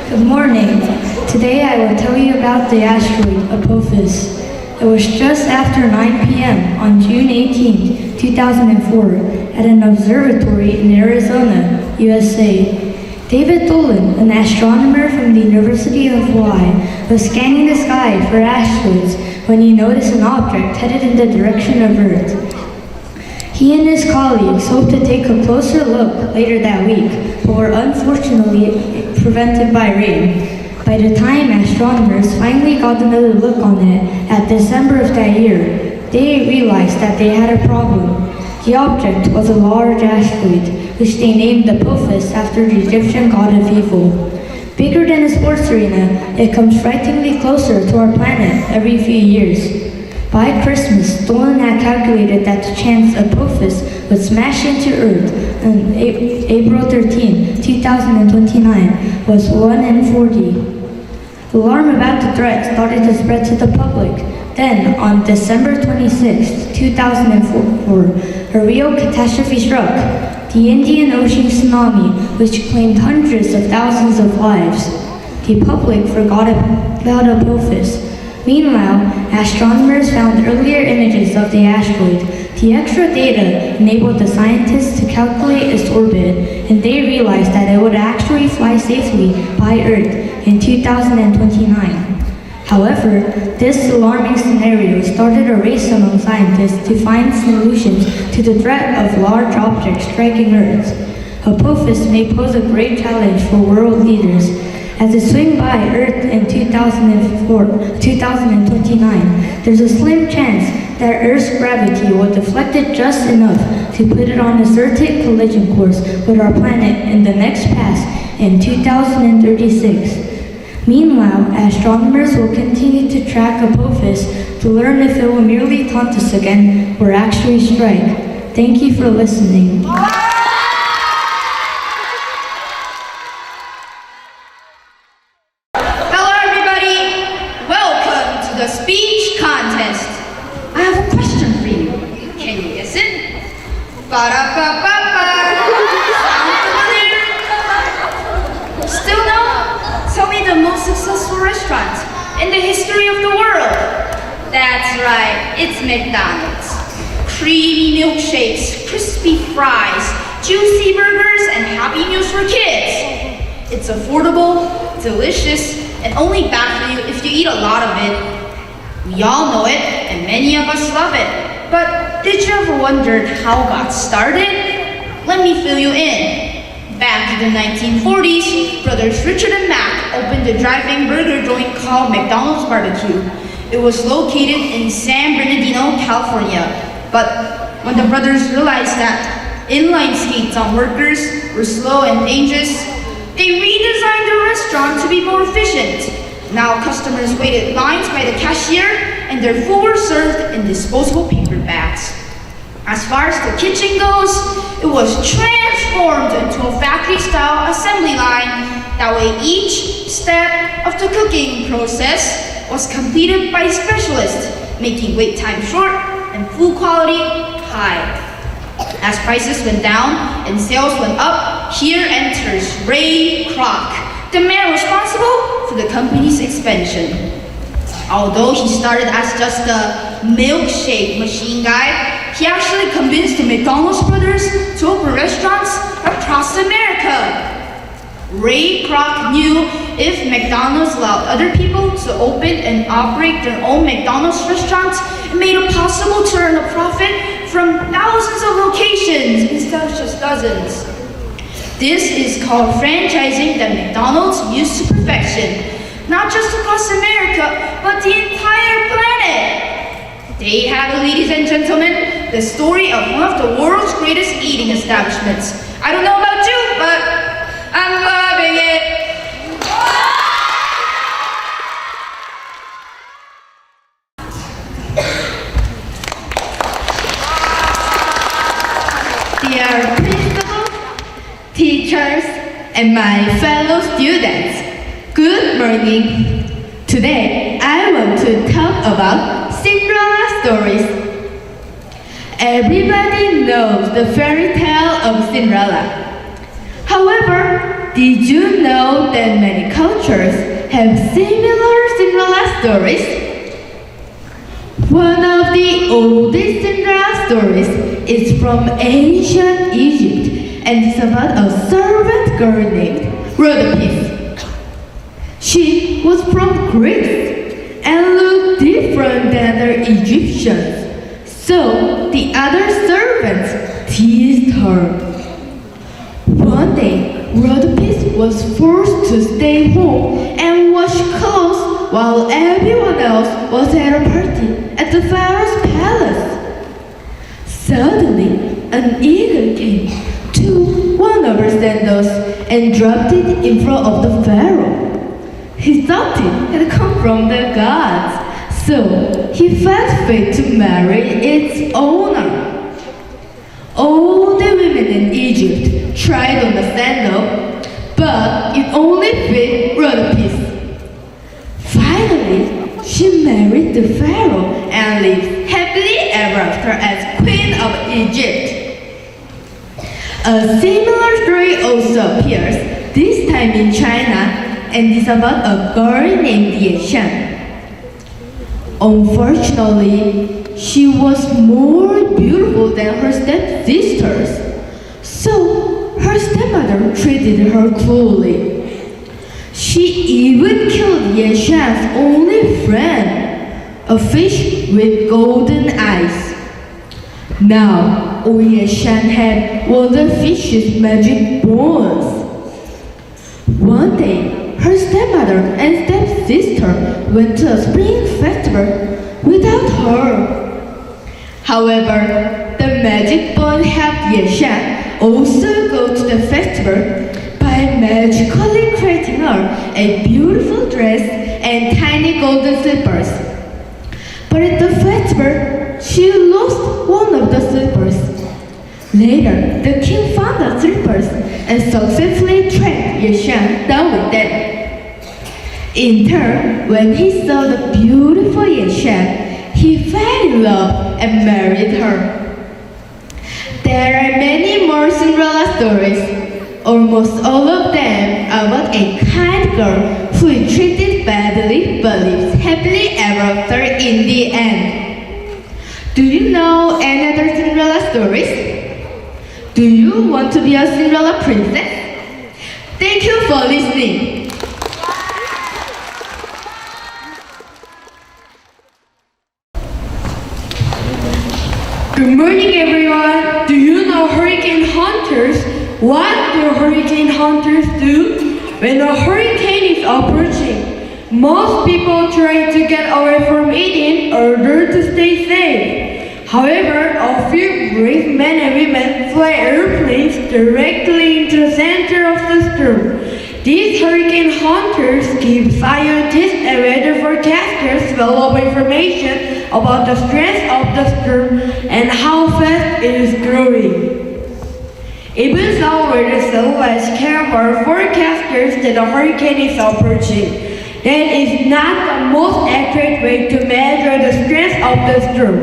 Good morning. Today I will tell you about the asteroid Apophis. It was just after 9 p.m. on June 18, 2004, at an observatory in Arizona, USA. David Dolan, an astronomer from the University of Hawaii, was scanning the sky for asteroids when he noticed an object headed in the direction of Earth. He and his colleagues hoped to take a closer look later that week, but were unfortunately prevented by rain. By the time astronomers finally got another look on it at December of that year, they realized that they had a problem. The object was a large asteroid, which they named Apophis after the Egyptian god of evil. Bigger than a sports arena, it comes frighteningly closer to our planet every few years. By Christmas, Dolan had calculated that the chance Apophis would smash into Earth on April 13, 2029 was 1 in 40. Alarm about the threat started to spread to the public. Then, on December 26, 2004, a real catastrophe struck, the Indian Ocean tsunami, which claimed hundreds of thousands of lives. The public forgot about Apophis. Meanwhile, astronomers found earlier images of the asteroid. The extra data enabled the scientists to calculate its orbit, and they realized that it would actually fly safely by Earth in 2029. However, this alarming scenario started a race among scientists to find solutions to the threat of large objects striking Earth. Apophis may pose a great challenge for world leaders. As it swings by Earth in 2029, there's a slim chance that Earth's gravity will deflect it just enough to put it on a certain collision course with our planet in the next pass in 2036. Meanwhile, astronomers will continue to track Apophis to learn if it will merely taunt us again or actually strike. Thank you for listening. Hello everybody! Welcome to the speech contest. I have a question for you. Can you guess it? Ba-da-ba-ba-ba! Sound familiar? Still no? Tell me the most successful restaurant in the history of the world. That's right, it's McDonald's. Creamy milkshakes, crispy fries, juicy burgers, and happy meals for kids. It's affordable, delicious, and only bad for you if you eat a lot of it. We all know it, and many of us love it. But did you ever wonder how it got started? Let me fill you in. Back in the 1940s, brothers Richard and Mac opened a drive-in burger joint called McDonald's Barbecue. It was located in San Bernardino, California. But when the brothers realized that inline skates on workers were slow and dangerous, they redesigned the restaurant to be more efficient. Now customers waited lines by the cashier and their food were served in disposable paper bags. As far as the kitchen goes, it was transformed into a factory-style assembly line. That way each step of the cooking process was completed by specialists, making wait time short and food quality high. As prices went down and sales went up, here enters Ray Kroc, the man responsible for the company's expansion. Although he started as just a milkshake machine guy, he actually convinced the McDonald's brothers to open restaurants across America. Ray Kroc knew if McDonald's allowed other people to open and operate their own McDonald's restaurants, it made it possible to earn a profit from thousands of locations instead of just dozens. This is called franchising that McDonald's used to perfection, not just across America, but the entire planet. There you have it, ladies and gentlemen, the story of one of the world's greatest eating establishments. I don't know about you, but I'm loving it. Dear principal, teachers, and my fellow students, good morning. Today, I want to talk about Cinderella stories. Everybody knows the fairy tale of Cinderella. However, did you know that many cultures have similar Cinderella stories? One of the oldest Cinderella stories is from ancient Egypt and is about a servant girl named Rhodope. She was from Greece and looked different than other Egyptians, so the other servants teased her. One day, Rhodope was forced to stay home and wash clothes while everyone else was at a party at the pharaoh's palace. Suddenly, an eagle came, took one of her sandals, and dropped it in front of the pharaoh. He thought it had come from the gods, so he felt fit to marry its owner. All the women in Egypt tried on the sandal, but it only fit Rhodope. Finally, she married the pharaoh and lived happily ever after as queen of Egypt. A similar story also appears, this time in China, and is about a girl named Ye Shan. Unfortunately, she was more beautiful than her stepsisters, so her stepmother treated her cruelly. She even killed Ye Shan's only friend, a fish with golden eyes. Now, Ye Shan had one of the fish's magic bones. One day, her stepmother and stepsister went to a spring festival without her. However, the magic bond helped Ye Shan also go to the festival by magically creating her a beautiful dress and tiny golden slippers. But at the festival, she lost one of the slippers. Later, the king found the slippers and successfully tracked Ye Shan down with them. In turn, when he saw the beautiful Ye Shan, he fell in love and married her. There are many more Cinderella stories. Almost all of them are about a kind girl who is treated badly but lives happily ever after in the end. Do you know any other Cinderella stories? Do you want to be a Cinderella princess? Thank you for listening. Good morning, everyone. Do you know hurricane hunters? What do hurricane hunters do? When a hurricane is approaching, most people try to get away from it in order to stay safe. However, a few brave men and women fly airplanes directly into the center of the storm. These hurricane hunters give scientists and weather forecasters valuable information about the strength of the storm and how fast it is growing. Even so, weather satellites can warn forecasters that a hurricane is approaching. That is not the most accurate way to measure the strength of the storm.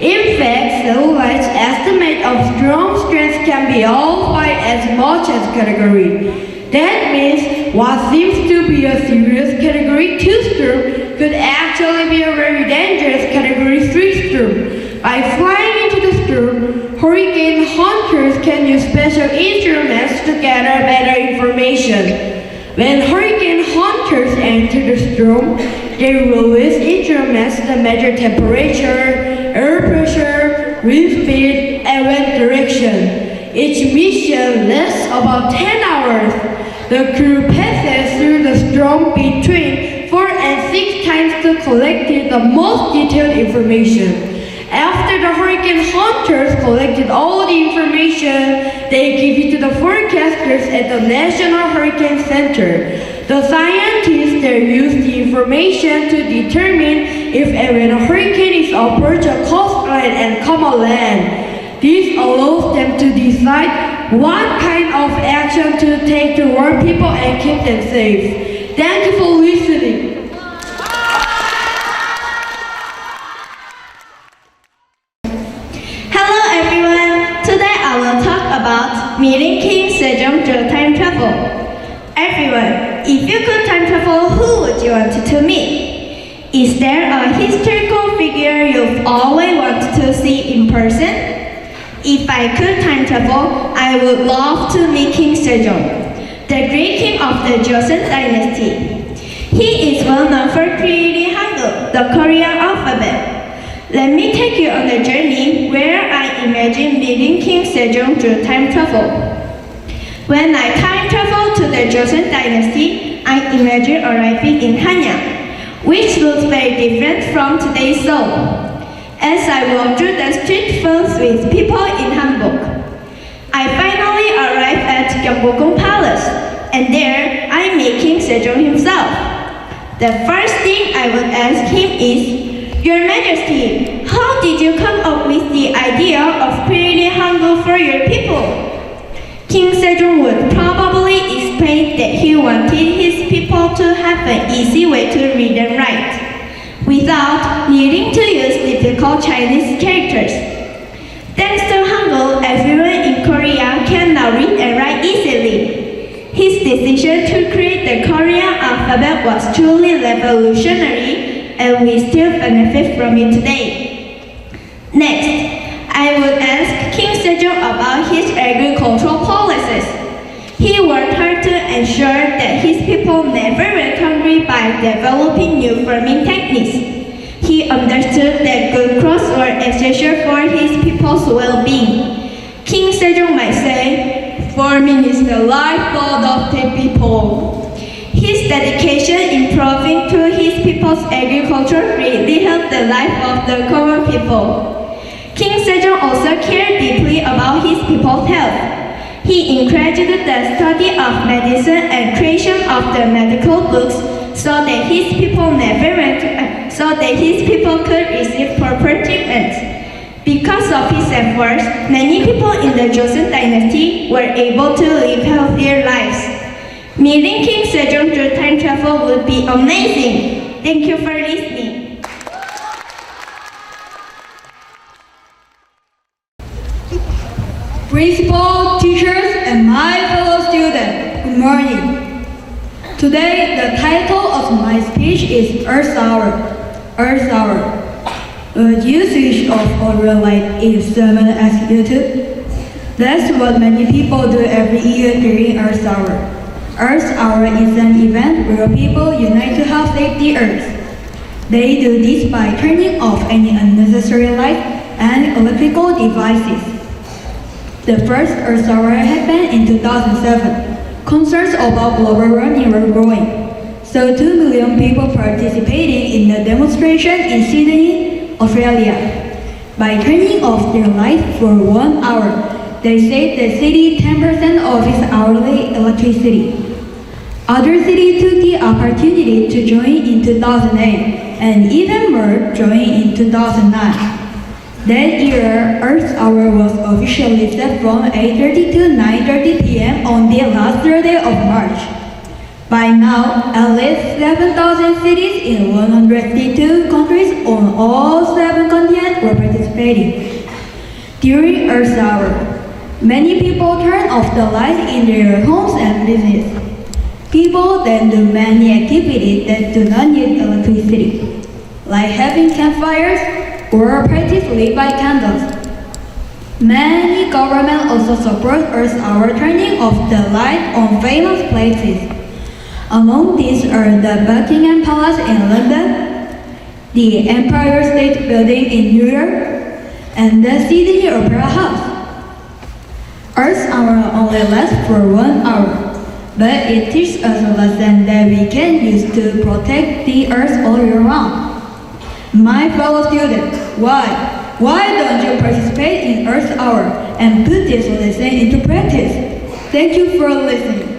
In fact, satellites' estimate of storm strength can be off by as much as category. That means what seems to be a serious Category 2 storm could actually be a very dangerous Category 3 storm. By flying into the storm, hurricane hunters can use special instruments to gather better information. When hurricane hunters enter the storm, they release instruments that measure temperature, air pressure, wind speed, and wind direction. Each mission lasts about 10 hours. The crew passes through the storm between 4 and 6 times to collect the most detailed information. After the hurricane hunters collected all the information, they give it to the forecasters at the National Hurricane Center. The scientists there use the information to determine if and when a hurricane is approach a coastline and come on land. This allows them to decide what kind of action to take to warn people and keep them safe. Thank you for listening. Hello everyone! Today I will talk about meeting King Sejong through time travel. Everyone, if you could time travel, who would you want to meet? Is there a historical figure you've always wanted to see in person? If I could time travel, I would love to meet King Sejong, the great king of the Joseon dynasty. He is well known for creating Hangul, the Korean alphabet. Let me take you on a journey where I imagine meeting King Sejong through time travel. When I time travel to the Joseon dynasty, I imagine arriving in Hanyang, which looks very different from today's Seoul. As I walk through the street filled with people in hanbok, I finally arrive at Gyeongbokgung Palace, and there I meet King Sejong himself. The first thing I would ask him is, Your Majesty, how did you come up with the idea of creating Hangul for your people? King Sejong would probably explain that he wanted his people to have an easy way to read and write, without needing to use difficult Chinese characters. Thanks to Hangul, everyone in Korea can now read and write easily. His decision to create the Korean alphabet was truly revolutionary, and we still benefit from it today. Next, I would ask King Sejong about his agricultural policies. He worked hard to ensure that his people never went hungry by developing new farming techniques. He understood that good crops were essential for his people's well-being. King Sejong might say, farming is the lifeblood of the people. His dedication in improving to his people's agriculture greatly helped the life of the common people. King Sejong also cared deeply about his people's health. He encouraged the study of medicine and creation of the medical books so that his people could receive proper treatment. Because of his efforts, many people in the Joseon dynasty were able to live healthier lives. Meeting King Sejong through time travel would be amazing. Thank you for listening. Principal, teachers, and my fellow students, good morning. Today, the title of my speech is Earth Hour. Earth Hour. The usage of our light is sermon executed. That's what many people do every year during Earth Hour. Earth Hour is an event where people unite to help save the Earth. They do this by turning off any unnecessary light and electrical devices. The first Earth Hour happened in 2007. Concerns about global warming were growing, so 2 million people participating in the demonstration in Sydney, Australia. By turning off their lights for 1 hour, they saved the city 10% of its hourly electricity. Other cities took the opportunity to join in 2008, and even more joined in 2009. That year, Earth Hour was officially set from 8:30 to 9:30 p.m. on the last Thursday of March. By now, at least 7,000 cities in 162 countries on all 7 continents were participating. During Earth Hour, many people turn off the lights in their homes and business. People then do many activities that do not need electricity, like having campfires, or practice lit by candles. Many governments also support Earth Hour turning off the light on famous places. Among these are the Buckingham Palace in London, the Empire State Building in New York, and the Sydney Opera House. Earth Hour only lasts for 1 hour, but it teaches us a lesson that we can use to protect the Earth all year round. My fellow students, why don't you participate in Earth Hour and put this lesson into practice? Thank you for listening.